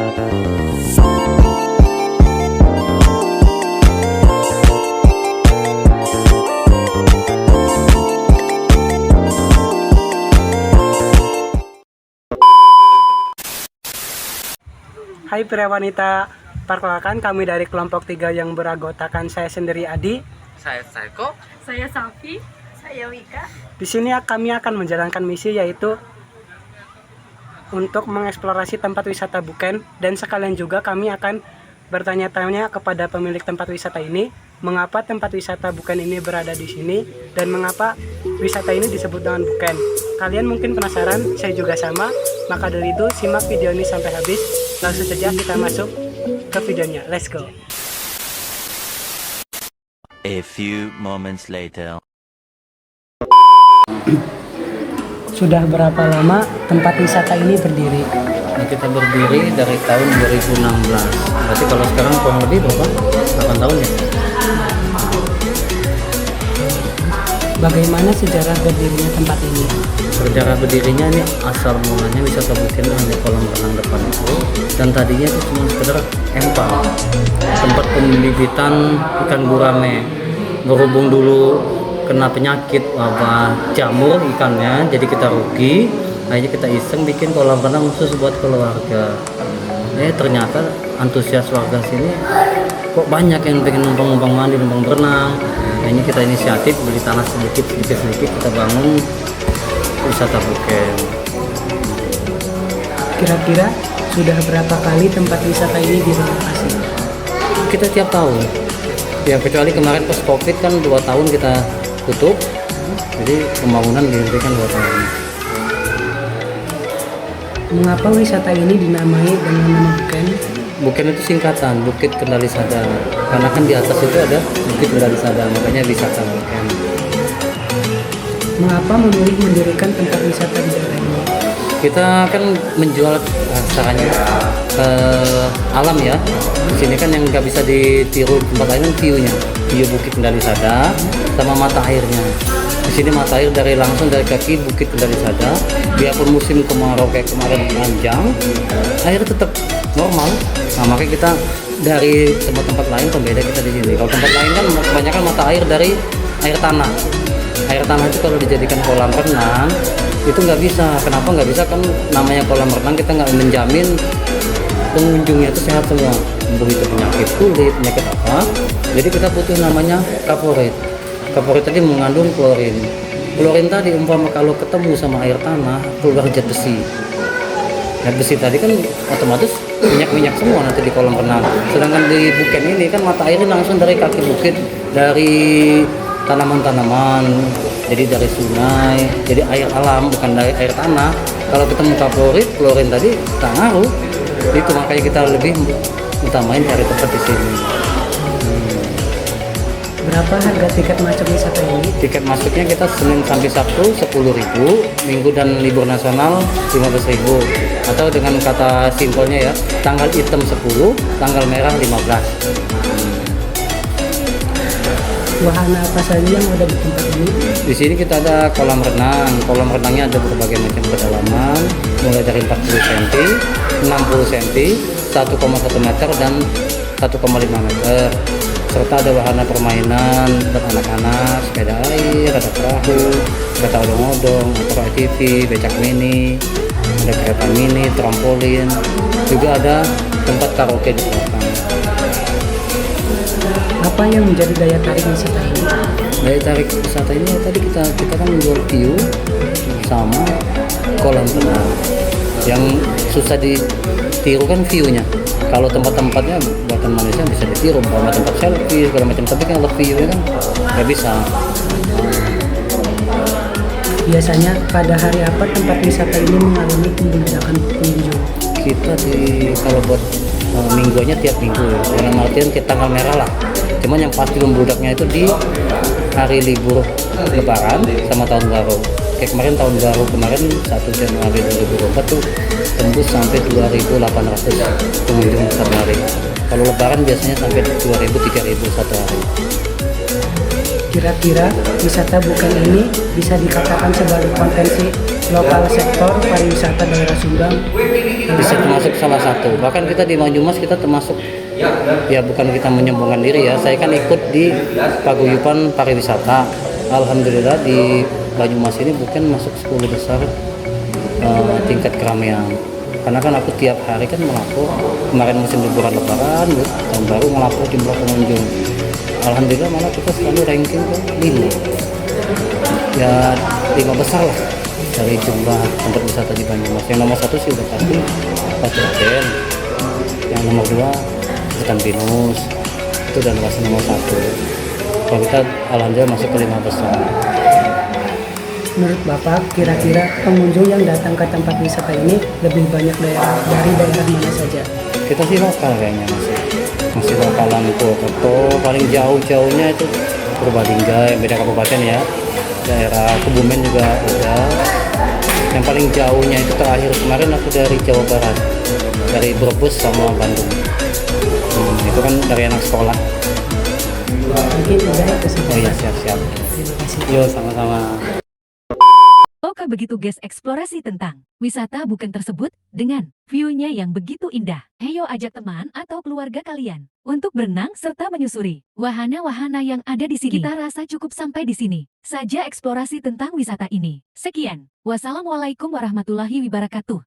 Hai pria wanita, perkenalkan kami dari kelompok 3 yang beranggotakan saya sendiri Adi. Saya Saiko. Saya Safi. Saya Wika. Di sini kami akan menjalankan misi yaitu untuk mengeksplorasi tempat wisata Buken, dan sekalian juga kami akan bertanya-tanya kepada pemilik tempat wisata ini mengapa tempat wisata Buken ini berada di sini dan mengapa wisata ini disebut dengan Buken. Kalian mungkin penasaran, saya juga sama. Maka dari itu simak video ini sampai habis. Langsung saja kita masuk ke videonya. Let's go. A few moments later. Sudah berapa lama tempat wisata ini berdiri? Nah, kita berdiri dari tahun 2016. Berarti kalau sekarang kurang lebih berapa? 8 tahun ya? Bagaimana sejarah berdirinya tempat ini? Sejarah berdirinya ini asal mulanya wisata Buken hanya kolam renang depan itu, dan tadinya itu cuma sekedar empang, tempat pembibitan ikan gurame. Berhubung dulu kena penyakit wabah jamur ikannya, jadi kita rugi. Akhirnya kita iseng bikin kolam renang khusus buat keluarga. Ternyata antusias warga sini kok banyak yang pengen numpang mandi, numpang berenang. Akhirnya kita inisiatif beli tanah sedikit kita bangun wisata Buken. Kira-kira sudah berapa kali tempat wisata ini direnovasi? Kita tiap tahun ya, kecuali kemarin pas COVID kan 2 tahun kita tutup, jadi pembangunan dihentikan 2 tahun. Mengapa wisata ini dinamai dengan nama Buken? Buken itu singkatan Bukit Kendali Sadar, karena kan di atas itu ada Bukit Kendali Sadar, makanya wisata Buken. Mengapa memilih mendirikan tempat wisata di daerah ini? Kita kan menjual caranya ke alam ya. Di sini kan yang nggak bisa ditiru tempat lain kan view Bukit Kendali Sadar sama mata airnya. Di sini mata air langsung dari kaki Bukit Kendali Sadar. Biarpun musim kemarau kayak kemarin panjang, air tetap normal. Nah, makanya kita dari tempat-tempat lain pembeda kita di sini. Kalau tempat lain kan kebanyakan mata air dari air tanah. Air tanah itu kalau dijadikan kolam renang itu nggak bisa. Kenapa nggak bisa? Kan namanya kolam renang, kita nggak menjamin pengunjungnya itu sehat semua, begitu penyakit kulit, penyakit apa. Jadi kita butuh namanya kaporit. Kaporit tadi mengandung klorin. Klorin tadi umpama kalau ketemu sama air tanah keluar zat besi. Zat besi tadi kan otomatis minyak semua nanti di kolam renang. Sedangkan di Buken ini kan mata airnya langsung dari kaki bukit, dari tanaman-tanaman, jadi dari sungai, jadi air alam bukan dari air tanah. Kalau ketemu klorin tadi tak ngaruh. Itu makanya kita lebih utamain cari tempat di sini. Berapa harga tiket masuk wisata ini? Tiket masuknya kita Senin sampai Sabtu 10.000, Minggu dan libur nasional 15.000. Atau dengan kata simpelnya ya, tanggal hitam 10, tanggal merah 15. Wahana apa saja yang ada di tempat ini? Di sini kita ada kolam renang. Kolam renangnya ada berbagai macam kedalaman, mulai dari 40 cm, 60 cm, 1,1 meter dan 1,5 meter. Serta ada wahana permainan buat anak-anak, sepeda air, ada perahu, kereta odong-odong, motor ATV, becak mini, ada kereta mini, trampolin, juga ada tempat karaoke di belakang. Apa yang menjadi daya tarik wisata ini? Daya tarik wisata ini tadi kita kan menjual view sama kolam renang. Yang susah ditiru kan view-nya. Kalau tempat-tempatnya buatan manusia bisa ditiru, umpama tempat selfie segala macam, tapi kan view-nya kan nggak bisa. Biasanya pada hari apa tempat wisata ini mengalami pembludakan pengunjung? Kita kalau buat mingguannya tiap minggu, dalam artian kita tanggal merah lah. Cuman yang pasti membludaknya itu di hari libur Lebaran sama tahun baru. Kayak kemarin tahun baru kemarin 1 Januari 2024 tuh tembus sampai 2.800 pengunjung satu hari. Kalau Lebaran biasanya sampai 2.000-3.000 satu hari. Kira-kira wisata Buken ini bisa dikatakan sebagai potensi lokal sektor pariwisata daerah Sumbawa. bisa termasuk salah satu. Bahkan kita di Banyumas kita termasuk, ya bukan kita menyombongkan diri ya, saya kan ikut di paguyuban pariwisata. Alhamdulillah di Banyumas ini bukan masuk 10 besar tingkat keramaian. Karena kan aku tiap hari kan melapor, kemarin musim liburan lebaran, tahun baru melapor jumlah pengunjung. Alhamdulillah malah kita selalu ranking ke 5. Ya 5 besar lah dari jumlah tempat wisata di Banyumas. Yang nomor 1 sih udah pasti Pacuaten, yang nomor 2 Hutan Pinus, itu dan masih nomor 1. Kalau kita alhamdulillah masuk ke 5 besar. Menurut Bapak, kira-kira pengunjung yang datang ke tempat wisata ini lebih banyak dari daerah mana saja? Kita sih lokal kayaknya masih lokalan Purwokerto. Paling jauhnya itu Purbalingga yang beda kabupaten ya, daerah Kebumen juga ada. Yang paling jauhnya itu terakhir kemarin aku dari Jawa Barat, dari Brebes sama Bandung. Itu kan dari anak sekolah. Mungkin udah itu saja. Oh iya, siap-siap. Terima kasih. Yo, sama-sama. Oke, begitu guys, eksplorasi tentang wisata bukan tersebut dengan view-nya yang begitu indah. Ayo ajak teman atau keluarga kalian untuk berenang serta menyusuri wahana-wahana yang ada di sini. Kita rasa cukup sampai di sini saja eksplorasi tentang wisata ini. Sekian. Wassalamualaikum warahmatullahi wabarakatuh.